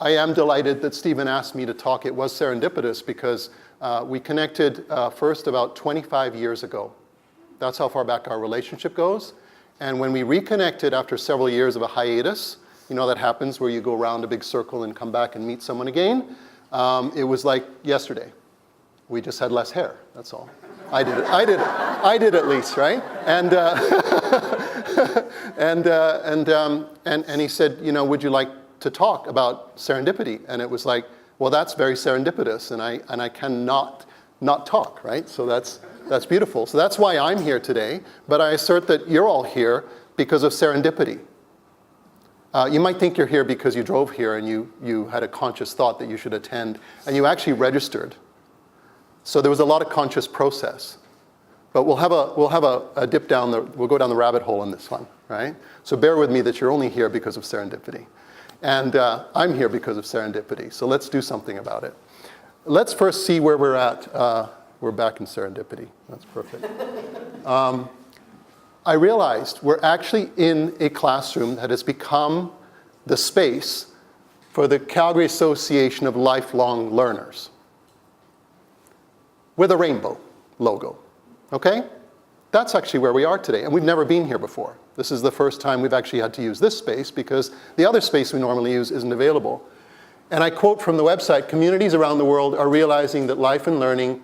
I am delighted that Stephen asked me to talk. It was serendipitous because we connected first about 25 years ago. That's how far back our relationship goes. And when we reconnected after several years of a hiatus, you know that happens where you go around a big circle and come back and meet someone again. It was like yesterday. We just had less hair, that's all. I did at least, right? And and he said, you know, would you like to talk about serendipity? And it was like, well, that's very serendipitous, and I cannot not talk, right? So that's beautiful. So that's why I'm here today, but I assert that you're all here because of serendipity. You might think you're here because you drove here and you had a conscious thought that you should attend, and you actually registered. So there was a lot of conscious process. But we'll have a dip down we'll go down the rabbit hole in this one, right? So bear with me that you're only here because of serendipity. And I'm here because of serendipity. So let's do something about it. Let's first see where we're at. We're back in serendipity. That's perfect. I realized we're actually in a classroom that has become the space for the Calgary Association of Lifelong Learners with a rainbow logo, okay? That's actually where we are today, and we've never been here before. This is the first time we've actually had to use this space because the other space we normally use isn't available. And I quote from the website, communities around the world are realizing that life and learning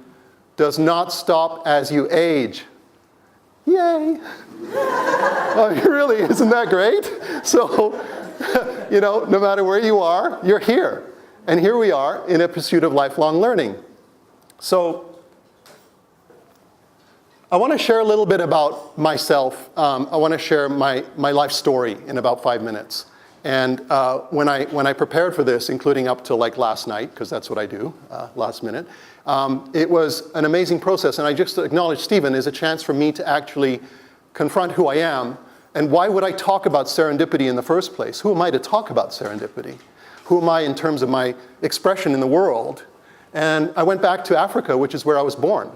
does not stop as you age. Yay! Oh, really, isn't that great? So, you know, no matter where you are, you're here. And here we are in a pursuit of lifelong learning. So, I want to share a little bit about myself. I want to share my life story in about 5 minutes. And when I prepared for this, including up till like last night, because that's what I do, last minute, it was an amazing process. And I just acknowledge Stephen is a chance for me to actually confront who I am. And why would I talk about serendipity in the first place? Who am I to talk about serendipity? Who am I in terms of my expression in the world? And I went back to Africa, which is where I was born.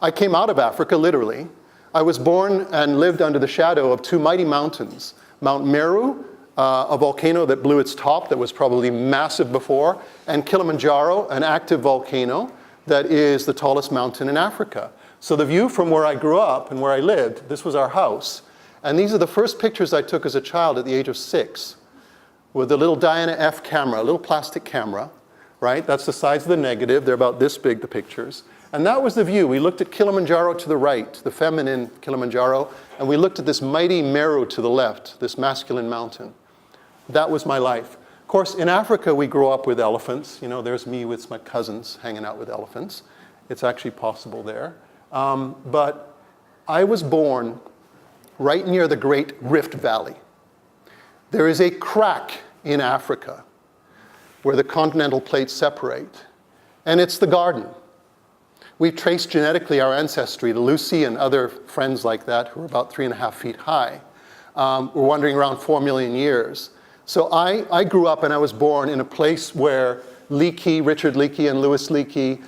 I came out of Africa, literally. I was born and lived under the shadow of two mighty mountains. Mount Meru, a volcano that blew its top that was probably massive before, and Kilimanjaro, an active volcano that is the tallest mountain in Africa. So the view from where I grew up and where I lived, this was our house. And these are the first pictures I took as a child at the age of 6 with a little Diana F camera, a little plastic camera, right? That's the size of the negative. They're about this big, the pictures. And that was the view. We looked at Kilimanjaro to the right, the feminine Kilimanjaro, and we looked at this mighty Meru to the left, this masculine mountain. That was my life. Of course, in Africa, we grew up with elephants. You know, there's me with my cousins hanging out with elephants. It's actually possible there. But I was born right near the Great Rift Valley. There is a crack in Africa where the continental plates separate, and it's the garden. We've traced genetically our ancestry to Lucy and other friends like that who are about 3.5 feet high. We're wandering around 4 million years. So I grew up and I was born in a place where Leakey, Richard Leakey and Louis Leakey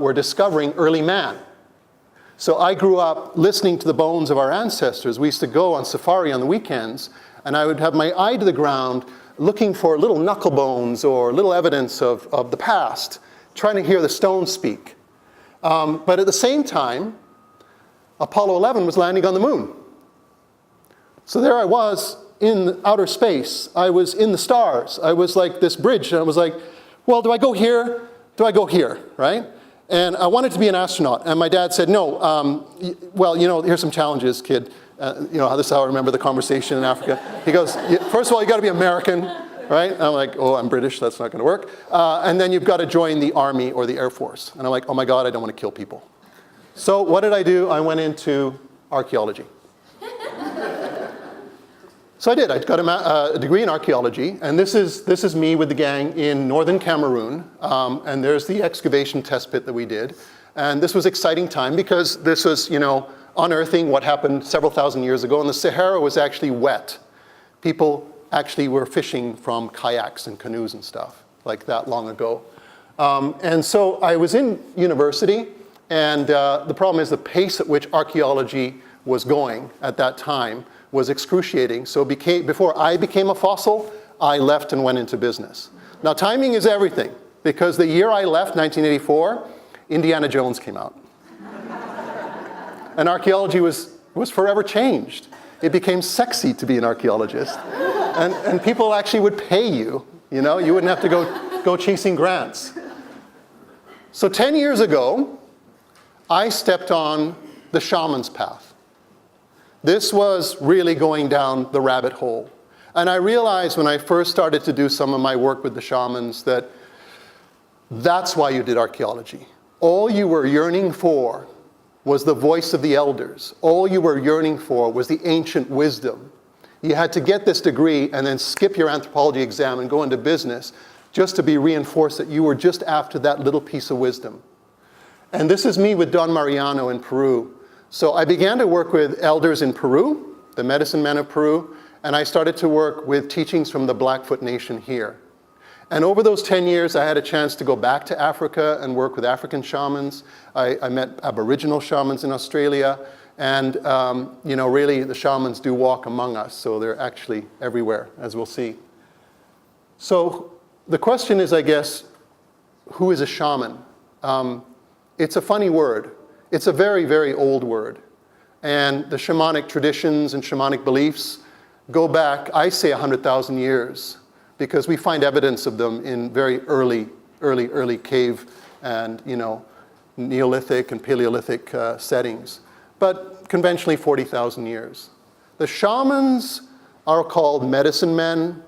were discovering early man. So I grew up listening to the bones of our ancestors. We used to go on safari on the weekends, and I would have my eye to the ground looking for little knuckle bones or little evidence of the past, trying to hear the stones speak. But at the same time, Apollo 11 was landing on the moon. So there I was in outer space. I was in the stars. I was like this bridge, and I was like, well, do I go here? Do I go here, right? And I wanted to be an astronaut. And my dad said, no, well, you know, here's some challenges, kid. You know, this is how I remember the conversation in Africa. He goes, first of all, you got to be American, right? And I'm like, oh, I'm British, that's not going to work. And then you've got to join the Army or the Air Force. And I'm like, oh my God, I don't want to kill people. So what did I do? I went into archaeology. So I did. I got a degree in archaeology, and this is me with the gang in northern Cameroon, and there's the excavation test pit that we did. And this was an exciting time because this was, you know, unearthing what happened several thousand years ago, and the Sahara was actually wet. People actually were fishing from kayaks and canoes and stuff like that long ago. And so I was in university, and the problem is the pace at which archaeology was going at that time was excruciating. So before I became a fossil, I left and went into business. Now, timing is everything, because the year I left, 1984, Indiana Jones came out. And archaeology was forever changed. It became sexy to be an archaeologist. And people actually would pay you. You know, you wouldn't have to go chasing grants. So 10 years ago, I stepped on the shaman's path. This was really going down the rabbit hole. And I realized when I first started to do some of my work with the shamans that that's why you did archaeology. All you were yearning for was the voice of the elders. All you were yearning for was the ancient wisdom. You had to get this degree and then skip your anthropology exam and go into business just to be reinforced that you were just after that little piece of wisdom. And this is me with Don Mariano in Peru. So I began to work with elders in Peru, the medicine men of Peru, and I started to work with teachings from the Blackfoot Nation here. And over those 10 years, I had a chance to go back to Africa and work with African shamans. I met Aboriginal shamans in Australia. And, you know, really, the shamans do walk among us. So they're actually everywhere, as we'll see. So the question is, I guess, who is a shaman? It's a funny word. It's a very, very old word. And the shamanic traditions and shamanic beliefs go back, I say, 100,000 years. Because we find evidence of them in very early cave and, you know, Neolithic and Paleolithic settings. But conventionally 40,000 years. The shamans are called medicine men.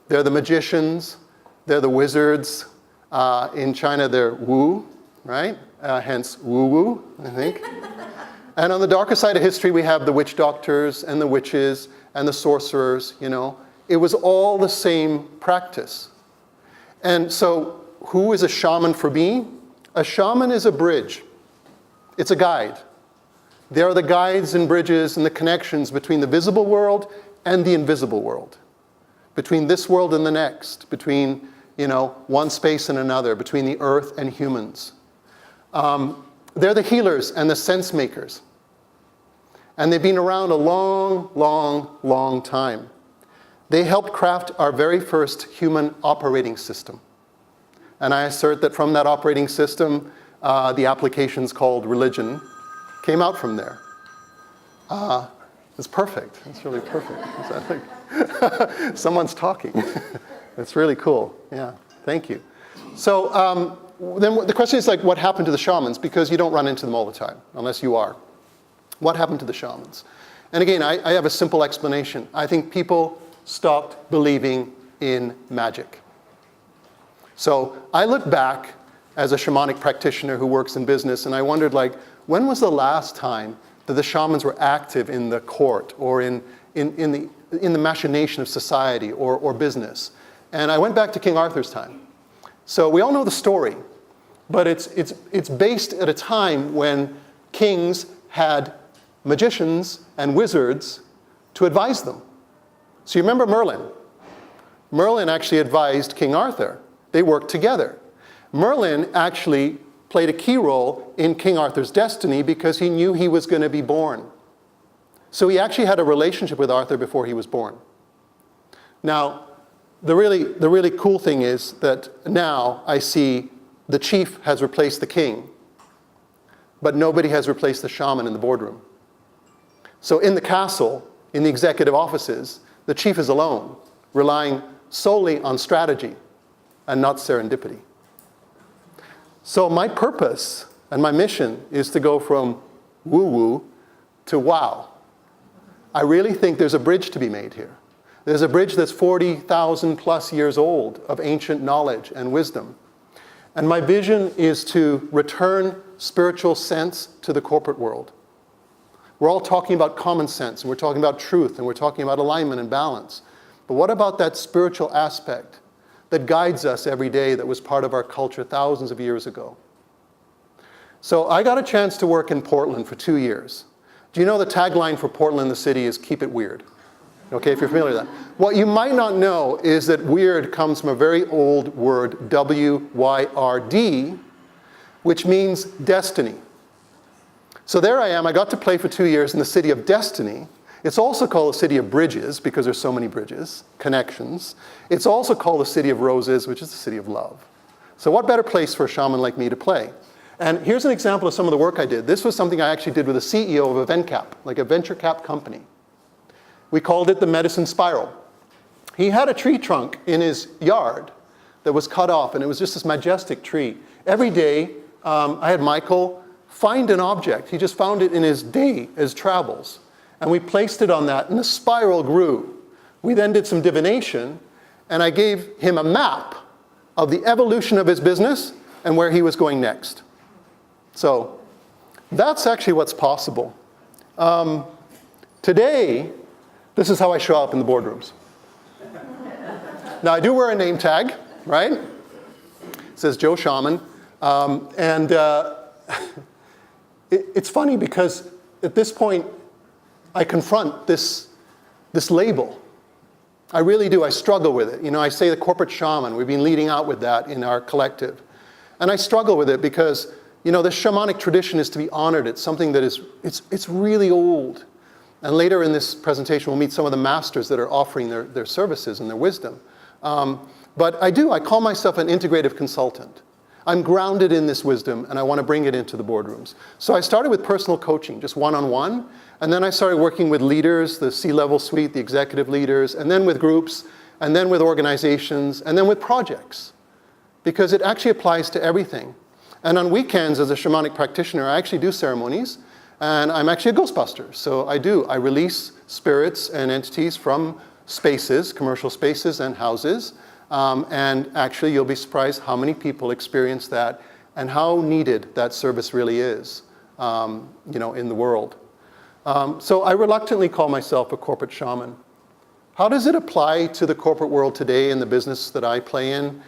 They're the magicians. They're the wizards. In China, they're Wu, right? Hence woo-woo, I think. And on the darker side of history, we have the witch doctors and the witches and the sorcerers, you know. It was all the same practice. And so who is a shaman for me? A shaman is a bridge. It's a guide. They are the guides and bridges and the connections between the visible world and the invisible world. Between this world and the next. Between, you know, one space and another. Between the earth and humans. They're the healers and the sense makers. And they've been around a long, long, long time. They helped craft our very first human operating system. And I assert that from that operating system, the applications called religion came out from there. It's perfect. It's really perfect. Someone's talking. It's really cool. Yeah, thank you. So then the question is, like, what happened to the shamans? Because you don't run into them all the time, unless you are. What happened to the shamans? And again, I have a simple explanation. I think people stopped believing in magic. So I look back as a shamanic practitioner who works in business, and I wondered, like, when was the last time that the shamans were active in the court or in the machination of society or business? And I went back to King Arthur's time. So we all know the story, but it's based at a time when kings had magicians and wizards to advise them. So you remember Merlin? Merlin actually advised King Arthur. They worked together. Merlin actually played a key role in King Arthur's destiny because he knew he was going to be born. So he actually had a relationship with Arthur before he was born. Now, the really cool thing is that now I see the chief has replaced the king, but nobody has replaced the shaman in the boardroom. So in the castle, in the executive offices, the chief is alone, relying solely on strategy and not serendipity. So my purpose and my mission is to go from woo-woo to wow. I really think there's a bridge to be made here. There's a bridge that's 40,000 plus years old of ancient knowledge and wisdom. And my vision is to return spiritual sense to the corporate world. We're all talking about common sense, and we're talking about truth, and we're talking about alignment and balance. But what about that spiritual aspect that guides us every day that was part of our culture thousands of years ago? So I got a chance to work in Portland for 2 years. Do you know the tagline for Portland, the city, is keep it weird? Okay, if you're familiar with that. What you might not know is that weird comes from a very old word, W-Y-R-D, which means destiny. So there I am, I got to play for 2 years in the city of destiny, It's also called the city of bridges because there's so many bridges, connections. It's also called the city of roses, which is the city of love. So what better place for a shaman like me to play? And here's an example of some of the work I did. This was something I actually did with the CEO of a VenCap, like a venture cap company. We called it the medicine spiral. He had a tree trunk in his yard that was cut off, and it was just this majestic tree. Every day, I had Michael find an object. He just found it in his day, his travels. And we placed it on that, and the spiral grew. We then did some divination, and I gave him a map of the evolution of his business and where he was going next. So that's actually what's possible. Today, this is how I show up in the boardrooms. Now, I do wear a name tag, right? It says Joe Shaman. It's funny because at this point, I confront this label. I really do. I struggle with it. You know, I say the corporate shaman. We've been leading out with that in our collective. And I struggle with it because, you know, the shamanic tradition is to be honored. It's something that is, it's really old. And later in this presentation, we'll meet some of the masters that are offering their services and their wisdom. But I call myself an integrative consultant. I'm grounded in this wisdom, and I want to bring it into the boardrooms. So I started with personal coaching, just one-on-one, and then I started working with leaders, the C-level suite, the executive leaders, and then with groups, and then with organizations, and then with projects, because it actually applies to everything. And on weekends, as a shamanic practitioner, I actually do ceremonies, and I'm actually a ghostbuster. So I release spirits and entities from spaces, commercial spaces and houses, and actually you'll be surprised how many people experience that and how needed that service really is, you know, in the world. So I reluctantly call myself a corporate shaman. How does it apply to the corporate world today in the business that I play in?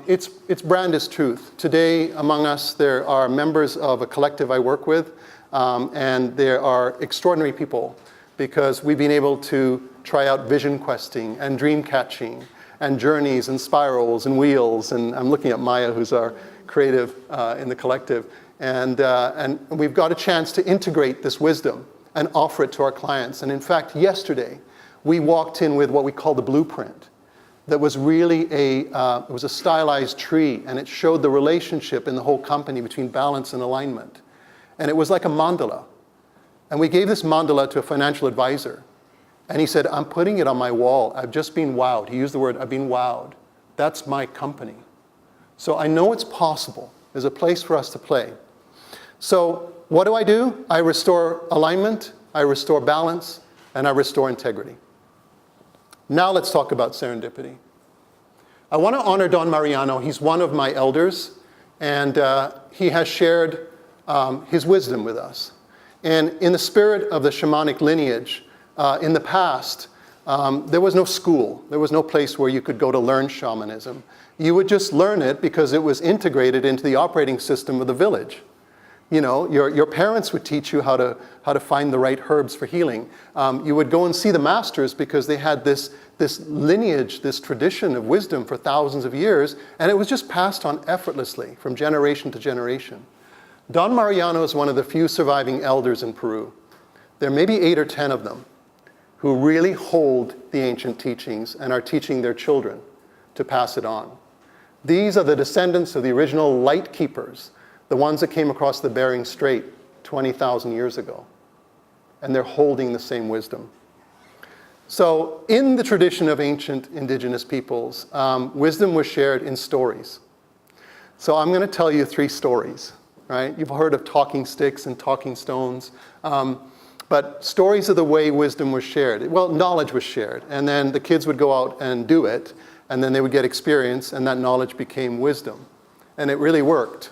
Its brand is truth. Today among us there are members of a collective I work with, and there are extraordinary people because we've been able to try out vision questing and dream catching and journeys and spirals and wheels. And I'm looking at Maya, who's our creative in the collective. And we've got a chance to integrate this wisdom and offer it to our clients. And in fact, yesterday, we walked in with what we call the blueprint. That was really it was a stylized tree, and it showed the relationship in the whole company between balance and alignment. And it was like a mandala. And we gave this mandala to a financial advisor. And he said, I'm putting it on my wall. I've just been wowed. He used the word, I've been wowed. That's my company. So I know it's possible. There's a place for us to play. So what do? I restore alignment, I restore balance, and I restore integrity. Now let's talk about serendipity. I want to honor Don Mariano. He's one of my elders, and he has shared his wisdom with us. And in the spirit of the shamanic lineage, in the past, there was no school. There was no place where you could go to learn shamanism. You would just learn it because it was integrated into the operating system of the village. You know, your parents would teach you how to find the right herbs for healing. You would go and see the masters because they had this lineage, this tradition of wisdom for thousands of years, and it was just passed on effortlessly from generation to generation. Don Mariano is one of the few surviving elders in Peru. There may be 8 or 10 of them who really hold the ancient teachings and are teaching their children to pass it on. These are the descendants of the original light keepers, the ones that came across the Bering Strait 20,000 years ago. And they're holding the same wisdom. So in the tradition of ancient indigenous peoples, wisdom was shared in stories. So I'm going to tell you 3 stories, right? You've heard of talking sticks and talking stones. But stories are the way wisdom was shared. Well, knowledge was shared. And then the kids would go out and do it. And then they would get experience. And that knowledge became wisdom. And it really worked.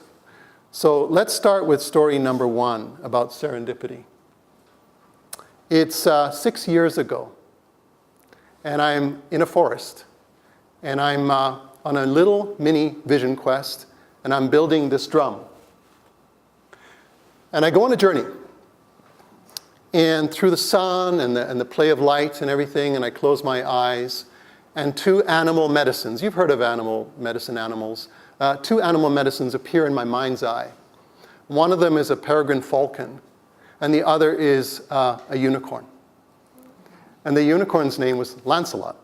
So let's start with story number 1 about serendipity. It's 6 years ago. And I'm in a forest. And I'm on a little mini vision quest. And I'm building this drum. And I go on a journey. And through the sun and the play of light and everything, and I close my eyes, and 2 animal medicines, you've heard of animal medicine animals, 2 animal medicines appear in my mind's eye. One of them is a peregrine falcon, and the other is a unicorn. And the unicorn's name was Lancelot.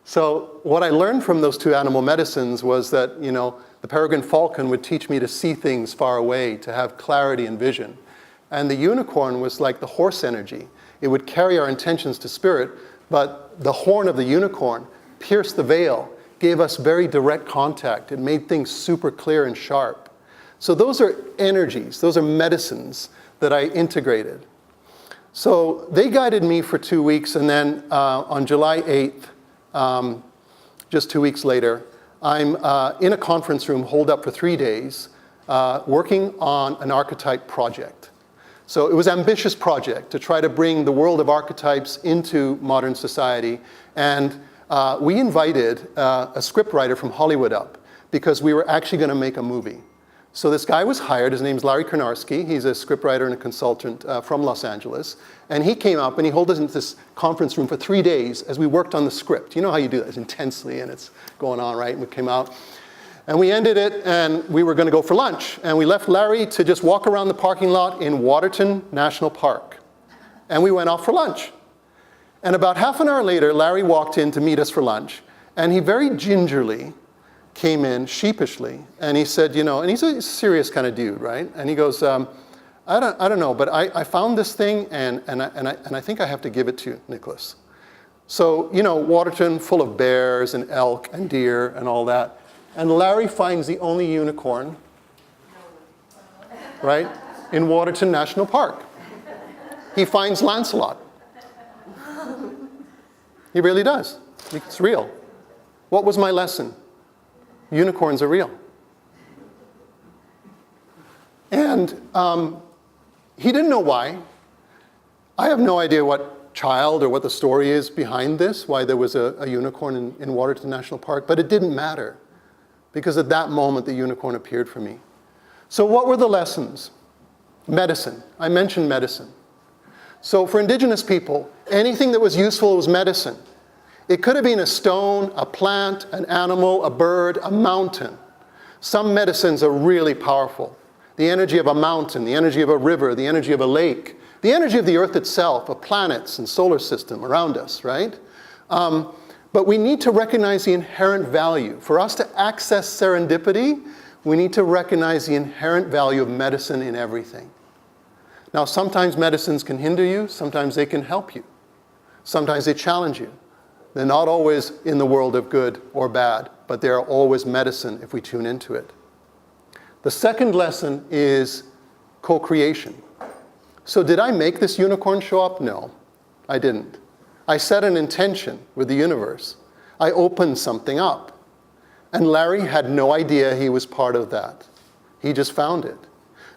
So what I learned from those two animal medicines was that, the peregrine falcon would teach me to see things far away, to have clarity and vision. And the unicorn was like the horse energy. It would carry our intentions to spirit, but the horn of the unicorn pierced the veil, gave us very direct contact. It made things super clear and sharp. So those are energies, those are medicines that I integrated. So they guided me for 2 weeks, and then on July 8th, just 2 weeks later, I'm in a conference room holed up for 3 days, working on an archetype project. So it was an ambitious project to try to bring the world of archetypes into modern society. And we invited a scriptwriter from Hollywood up because we were actually going to make a movie. So this guy was hired. His name's Larry Karnarski. He's a scriptwriter and a consultant from Los Angeles. And he came up and he held us into this conference room for 3 days as we worked on the script. You know how you do that? It's intensely and it's going on, right? And we came out. And we ended it, and we were going to go for lunch. And we left Larry to just walk around the parking lot in Waterton National Park. And we went off for lunch. And about half an hour later, Larry walked in to meet us for lunch. And he very gingerly came in, sheepishly, and he said, and he's a serious kind of dude, right? And he goes, I don't know, but I found this thing, and I think I have to give it to you, Nicholas. So, Waterton, full of bears and elk and deer and all that. And Larry finds the only unicorn, right, in Waterton National Park. He finds Lancelot. He really does. It's real. What was my lesson? Unicorns are real. And he didn't know why. I have no idea what child or what the story is behind this, why there was a unicorn in Waterton National Park, but it didn't matter. Because at that moment, the unicorn appeared for me. So what were the lessons? Medicine. I mentioned medicine. So for indigenous people, anything that was useful was medicine. It could have been a stone, a plant, an animal, a bird, a mountain. Some medicines are really powerful. The energy of a mountain, the energy of a river, the energy of a lake, the energy of the earth itself, of planets and solar system around us, right? But we need to recognize the inherent value. For us to access serendipity, we need to recognize the inherent value of medicine in everything. Now, sometimes medicines can hinder you. Sometimes they can help you. Sometimes they challenge you. They're not always in the world of good or bad, but they are always medicine if we tune into it. The second lesson is co-creation. So did I make this unicorn show up? No, I didn't. I set an intention with the universe. I opened something up. And Larry had no idea he was part of that. He just found it.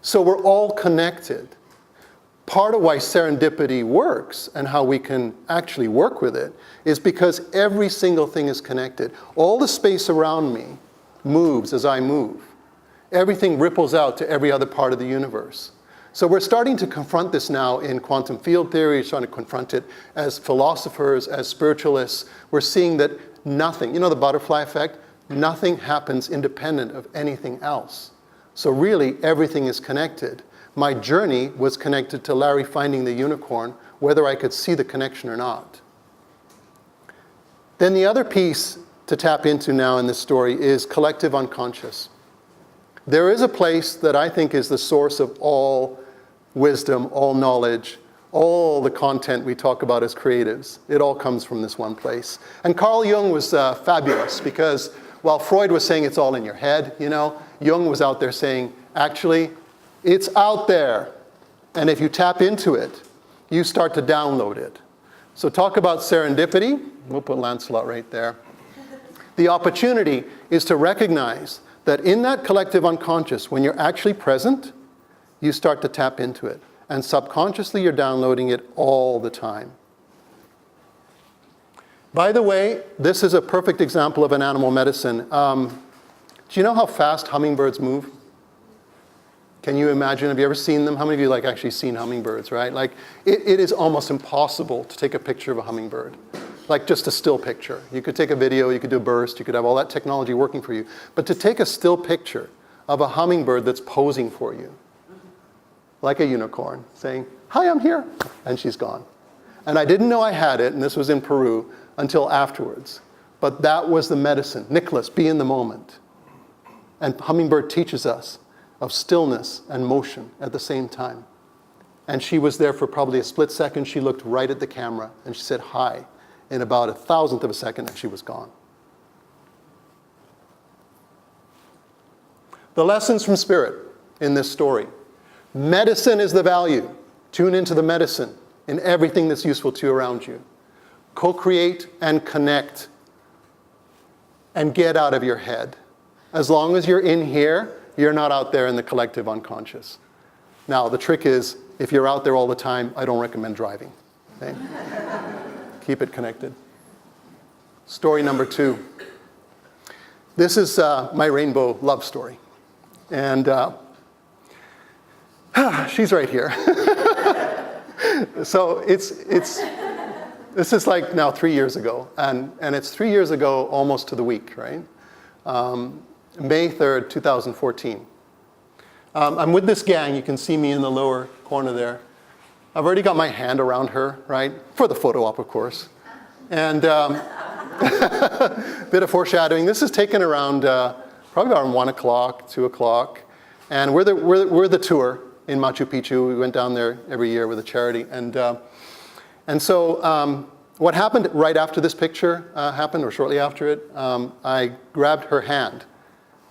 So we're all connected. Part of why serendipity works and how we can actually work with it is because every single thing is connected. All the space around me moves as I move. Everything ripples out to every other part of the universe. So we're starting to confront this now in quantum field theory, we're starting to confront it as philosophers, as spiritualists. We're seeing that nothing, the butterfly effect, nothing happens independent of anything else. So really, everything is connected. My journey was connected to Larry finding the unicorn, whether I could see the connection or not. Then the other piece to tap into now in this story is collective unconscious. There is a place that I think is the source of all wisdom, all knowledge, all the content we talk about as creatives. It all comes from this one place. And Carl Jung was fabulous because while Freud was saying it's all in your head, Jung was out there saying, actually, it's out there. And if you tap into it, you start to download it. So talk about serendipity. We'll put Lancelot right there. The opportunity is to recognize that in that collective unconscious, when you're actually present, you start to tap into it. And subconsciously, you're downloading it all the time. By the way, this is a perfect example of an animal medicine. Do you know how fast hummingbirds move? Can you imagine? Have you ever seen them? How many of you actually seen hummingbirds, right? It is almost impossible to take a picture of a hummingbird. Just a still picture. You could take a video, you could do a burst, you could have all that technology working for you. But to take a still picture of a hummingbird that's posing for you, like a unicorn, saying, "Hi, I'm here," and she's gone. And I didn't know I had it, and this was in Peru, until afterwards. But that was the medicine. Nicholas, be in the moment. And Hummingbird teaches us of stillness and motion at the same time. And she was there for probably a split second. She looked right at the camera, and she said hi. In about 1,000th of a second, and she was gone. The lessons from Spirit in this story. Medicine is the value. Tune into the medicine in everything that's useful to you around you. Co-create and connect. And get out of your head. As long as you're in here, you're not out there in the collective unconscious. Now, the trick is, if you're out there all the time, I don't recommend driving. Okay? Keep it connected. Story number 2. This is my rainbow love story. And she's right here. So this is like now 3 years ago. And it's 3 years ago almost to the week, right? May 3rd, 2014. I'm with this gang. You can see me in the lower corner there. I've already got my hand around her, right? For the photo op, of course. And bit of foreshadowing. This is taken around probably around 1 o'clock, 2 o'clock. And we're the tour in Machu Picchu. We went down there every year with a charity. And so what happened right after this picture happened, or shortly after it, I grabbed her hand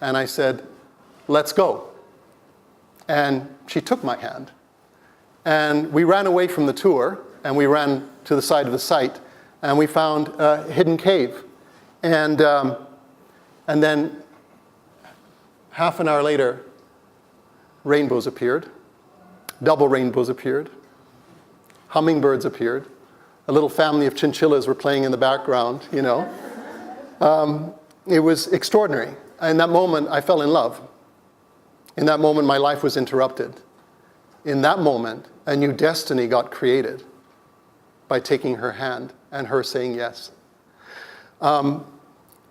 and I said, let's go. And she took my hand. And we ran away from the tour, and we ran to the side of the site, and we found a hidden cave. And then half an hour later, rainbows appeared. Double rainbows appeared. Hummingbirds appeared. A little family of chinchillas were playing in the background, you know. It was extraordinary. In that moment, I fell in love. In that moment, my life was interrupted. In that moment, a new destiny got created by taking her hand and her saying yes.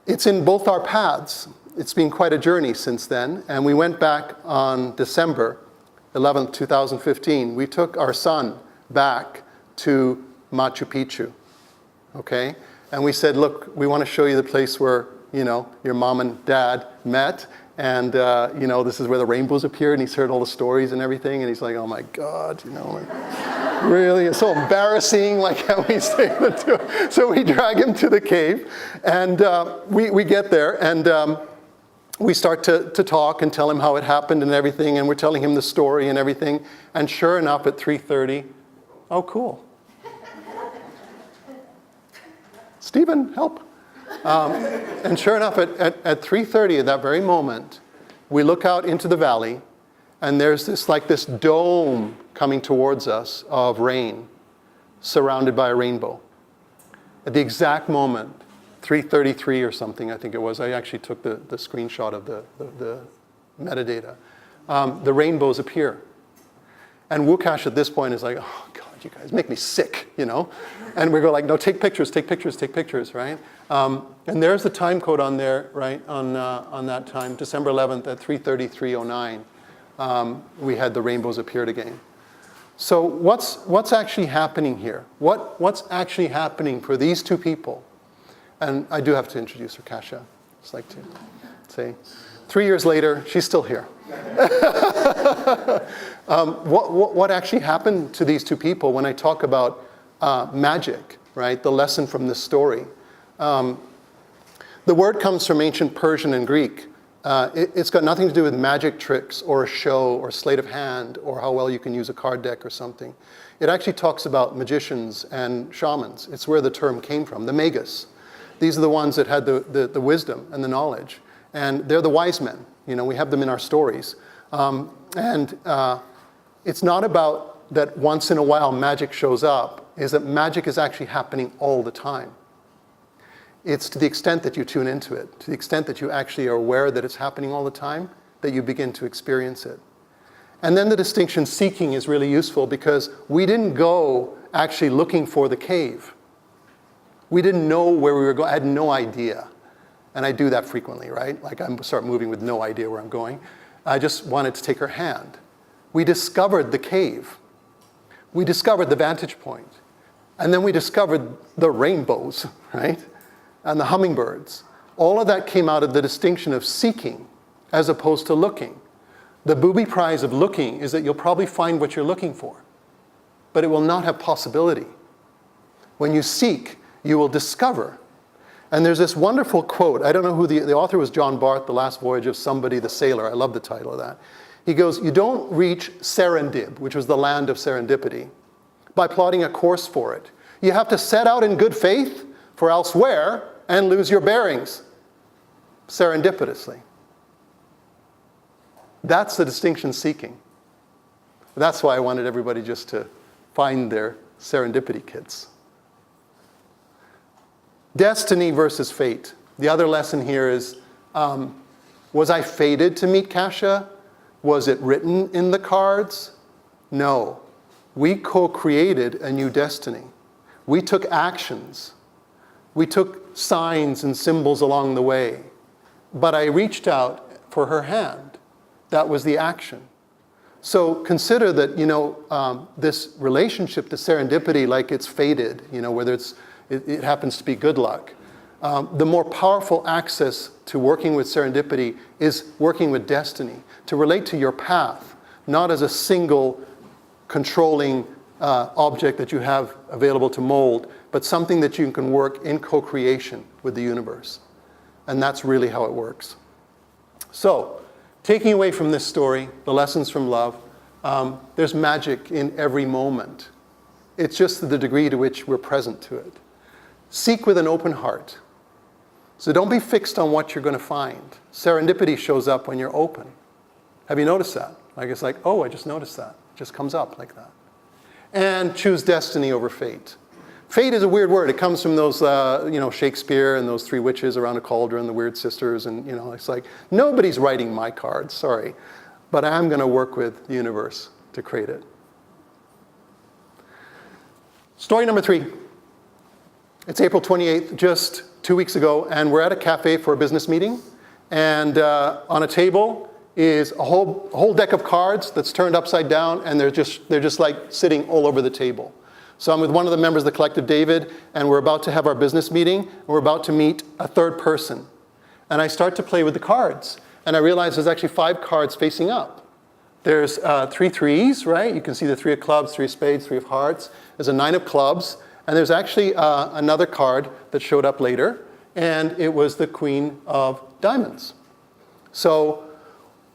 It's in both our paths. It's been quite a journey since then. And we went back on December 11th, 2015. We took our son back to Machu Picchu, okay? And we said, look, we want to show you the place where, you know, your mom and dad met. And, you know, this is where the rainbows appeared, and he's heard all the stories and everything, and he's like, oh my God, you know, like, really, it's so embarrassing, like how we stay in the tour. So we drag him to the cave, and we get there, and we start to talk and tell him how it happened and everything, and we're telling him the story and everything, and sure enough, at 3:30, oh, cool. Stephen, help. And sure enough, at 3:30, at that very moment, we look out into the valley, and there's this dome coming towards us of rain, surrounded by a rainbow. At the exact moment, 3:33 or something, I think it was, I actually took the screenshot of the metadata, the rainbows appear. And Wukash at this point is like, oh God, you guys make me sick, you know? And we go like, no, take pictures, right? And there's the time code on there, right, on that time, December 11th at 3:33:09, we had the rainbows appeared again. So what's actually happening here? What's actually happening for these two people? And I do have to introduce her, Kasia. Just like to say, 3 years later, she's still here. What actually happened to these two people when I talk about magic, right? The lesson from this story. The word comes from ancient Persian and Greek. It's got nothing to do with magic tricks or a show or sleight of hand or how well you can use a card deck or something. It actually talks about magicians and shamans. It's where the term came from, the magus. These are the ones that had the wisdom and the knowledge. And they're the wise men. You know, we have them in our stories. It's not about that once in a while magic shows up, is that magic is actually happening all the time. It's to the extent that you tune into it, to the extent that you actually are aware that it's happening all the time, that you begin to experience it. And then the distinction seeking is really useful because we didn't go actually looking for the cave. We didn't know where we were going. I had no idea. And I do that frequently, right? Like I start moving with no idea where I'm going. I just wanted to take her hand. We discovered the cave. We discovered the vantage point. And then we discovered the rainbows, right? And the hummingbirds. All of that came out of the distinction of seeking as opposed to looking. The booby prize of looking is that you'll probably find what you're looking for, but it will not have possibility. When you seek, you will discover. And there's this wonderful quote. I don't know who the author was, John Barth, The Last Voyage of Somebody the Sailor. I love the title of that. He goes, you don't reach Serendib, which was the land of serendipity, by plotting a course for it. You have to set out in good faith for elsewhere and lose your bearings serendipitously. That's the distinction seeking. That's why I wanted everybody just to find their serendipity kits. Destiny versus fate. The other lesson here is, was I fated to meet Kasha? Was it written in the cards? No. We co-created a new destiny. We took actions. We took signs and symbols along the way. But I reached out for her hand. That was the action. So consider that, this relationship to serendipity, like it's fated, whether it happens to be good luck. The more powerful access to working with serendipity is working with destiny, to relate to your path, not as a single controlling object that you have available to mold, but something that you can work in co-creation with the universe. And that's really how it works. So, taking away from this story, the lessons from love, there's magic in every moment. It's just the degree to which we're present to it. Seek with an open heart. So don't be fixed on what you're going to find. Serendipity shows up when you're open. Have you noticed that? Like it's like, oh, I just noticed that. It just comes up like that. And choose destiny over fate. Fate is a weird word. It comes from those, Shakespeare and those three witches around a cauldron, the weird sisters, and, it's like, nobody's writing my cards, sorry. But I'm going to work with the universe to create it. Story number 3. It's April 28th, just 2 weeks ago, and we're at a cafe for a business meeting. And on a table is a whole deck of cards that's turned upside down, and they're just like sitting all over the table. So I'm with one of the members of the collective, David, and we're about to have our business meeting, and we're about to meet a third person. And I start to play with the cards, and I realize there's actually 5 cards facing up. There's 3 threes, right? You can see the 3 of clubs, 3 of spades, 3 of hearts. There's a 9 of clubs, and there's actually another card that showed up later, and it was the Queen of Diamonds. So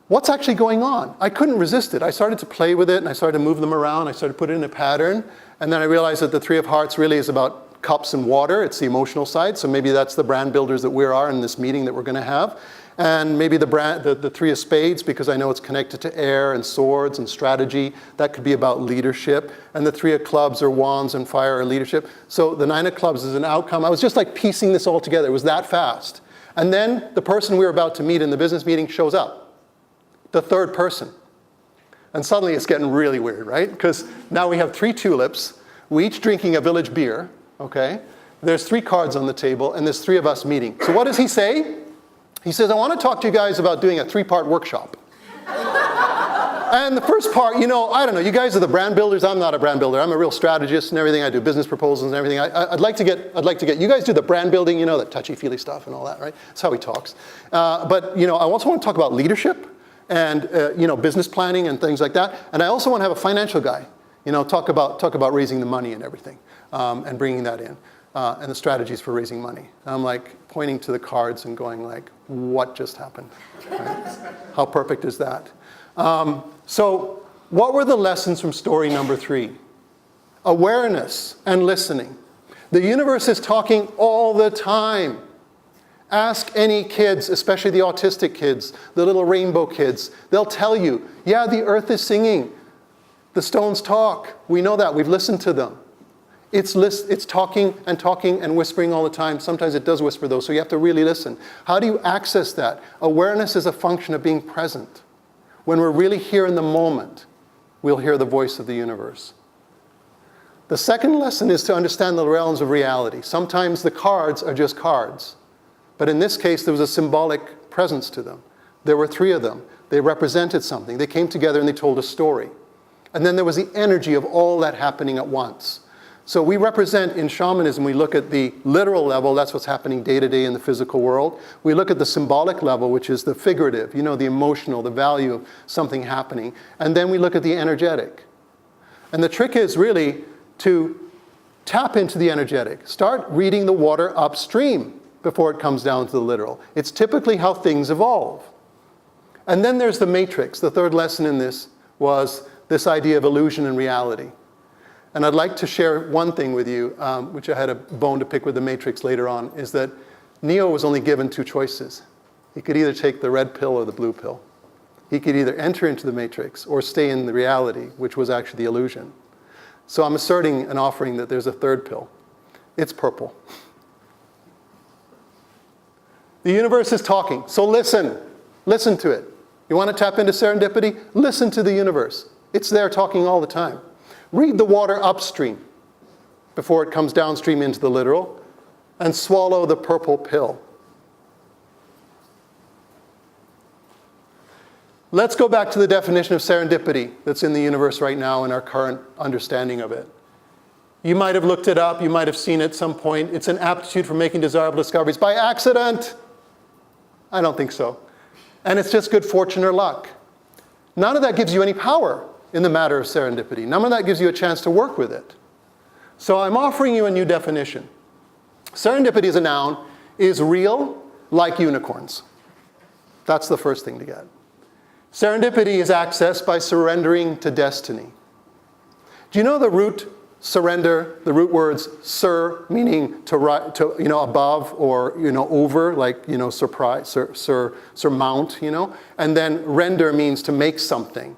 what's actually going on? I couldn't resist it. I started to play with it, and I started to move them around. I started to put it in a pattern. And then I realized that the 3 of Hearts really is about cups and water. It's the emotional side. So maybe that's the brand builders that we are in this meeting that we're going to have. And maybe the 3 of Spades, because I know it's connected to air and swords and strategy. That could be about leadership. And the 3 of Clubs or wands and fire or leadership. So the 9 of Clubs is an outcome. I was just like piecing this all together. It was that fast. And then the person we were about to meet in the business meeting shows up. The third person. And suddenly it's getting really weird, right? Because now we have 3 tulips, we each drinking a village beer, okay? There's 3 cards on the table, and there's 3 of us meeting. So what does he say? He says, I want to talk to you guys about doing a 3-part workshop. And the first part, I don't know, you guys are the brand builders. I'm not a brand builder. I'm a real strategist and everything. I do business proposals and everything. I'd like to get, you guys do the brand building, the touchy-feely stuff and all that, right? That's how he talks. But I also want to talk about leadership and business planning and things like that. And I also want to have a financial guy, talk about raising the money and everything, and bringing that in, and the strategies for raising money. And I'm like pointing to the cards and going like, what just happened? Right? How perfect is that? So what were the lessons from story number 3? Awareness and listening. The universe is talking all the time. Ask any kids, especially the autistic kids, the little rainbow kids. They'll tell you, yeah, the earth is singing. The stones talk. We know that. We've listened to them. It's talking and whispering all the time. Sometimes it does whisper, though, so you have to really listen. How do you access that? Awareness is a function of being present. When we're really here in the moment, we'll hear the voice of the universe. The second lesson is to understand the realms of reality. Sometimes the cards are just cards. But in this case, there was a symbolic presence to them. There were 3 of them. They represented something. They came together and they told a story. And then there was the energy of all that happening at once. So we represent, in shamanism, we look at the literal level, that's what's happening day to day in the physical world. We look at the symbolic level, which is the figurative, you know, the emotional, the value of something happening. And then we look at the energetic. And the trick is really to tap into the energetic. Start reading the water upstream before it comes down to the literal. It's typically how things evolve. And then there's the matrix. The third lesson in this was this idea of illusion and reality. And I'd like to share one thing with you, which I had a bone to pick with the Matrix later on, is that Neo was only given two choices. He could either take the red pill or the blue pill. He could either enter into the Matrix or stay in the reality, which was actually the illusion. So I'm asserting and offering that there's a third pill. It's purple. The universe is talking, so listen. Listen to it. You want to tap into serendipity? Listen to the universe. It's there talking all the time. Read the water upstream before it comes downstream into the literal, and swallow the purple pill. Let's go back to the definition of serendipity that's in the universe right now in our current understanding of it. You might have looked it up, you might have seen it at some point. It's an aptitude for making desirable discoveries by accident. I don't think so. And it's just good fortune or luck. None of that gives you any power in the matter of serendipity. None of that gives you a chance to work with it. So I'm offering you a new definition. Serendipity as a noun is real like unicorns. That's the first thing to get. Serendipity is accessed by surrendering to destiny. Do you know the root surrender, the root words sur, meaning to above or over, like surprise, surmount, and then render means to make something.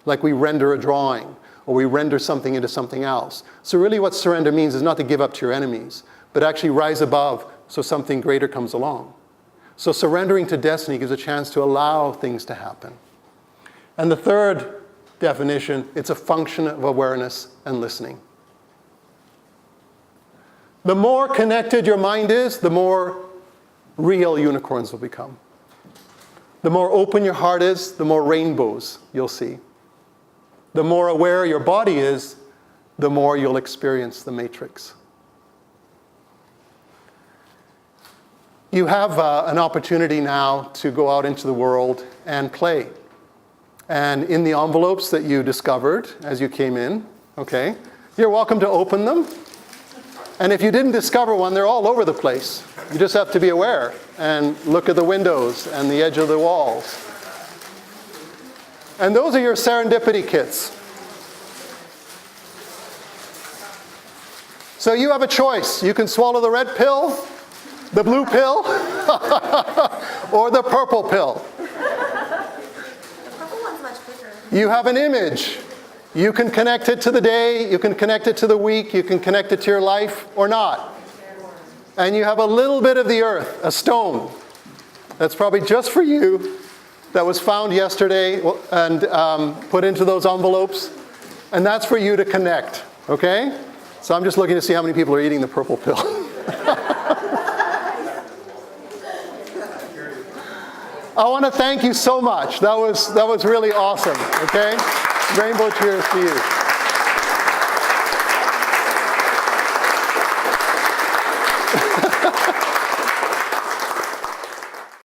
Like we render a drawing, or we render something into something else. So really what surrender means is not to give up to your enemies, but actually rise above so something greater comes along. So surrendering to destiny gives a chance to allow things to happen. And the third definition, it's a function of awareness and listening. The more connected your mind is, the more real unicorns will become. The more open your heart is, the more rainbows you'll see. The more aware your body is, the more you'll experience the matrix. You have an opportunity now to go out into the world and play. And in the envelopes that you discovered as you came in, okay, you're welcome to open them. And if you didn't discover one, they're all over the place. You just have to be aware and look at the windows and the edge of the walls. And those are your serendipity kits. So you have a choice. You can swallow the red pill, the blue pill, or the purple pill. The purple one's much bigger. You have an image. You can connect it to the day, you can connect it to the week, you can connect it to your life or not. And you have a little bit of the earth, a stone, that's probably just for you, that was found yesterday and put into those envelopes. And that's for you to connect, okay? So I'm just looking to see how many people are eating the purple pill. I want to thank you so much. That was really awesome, okay? Rainbow cheers to you.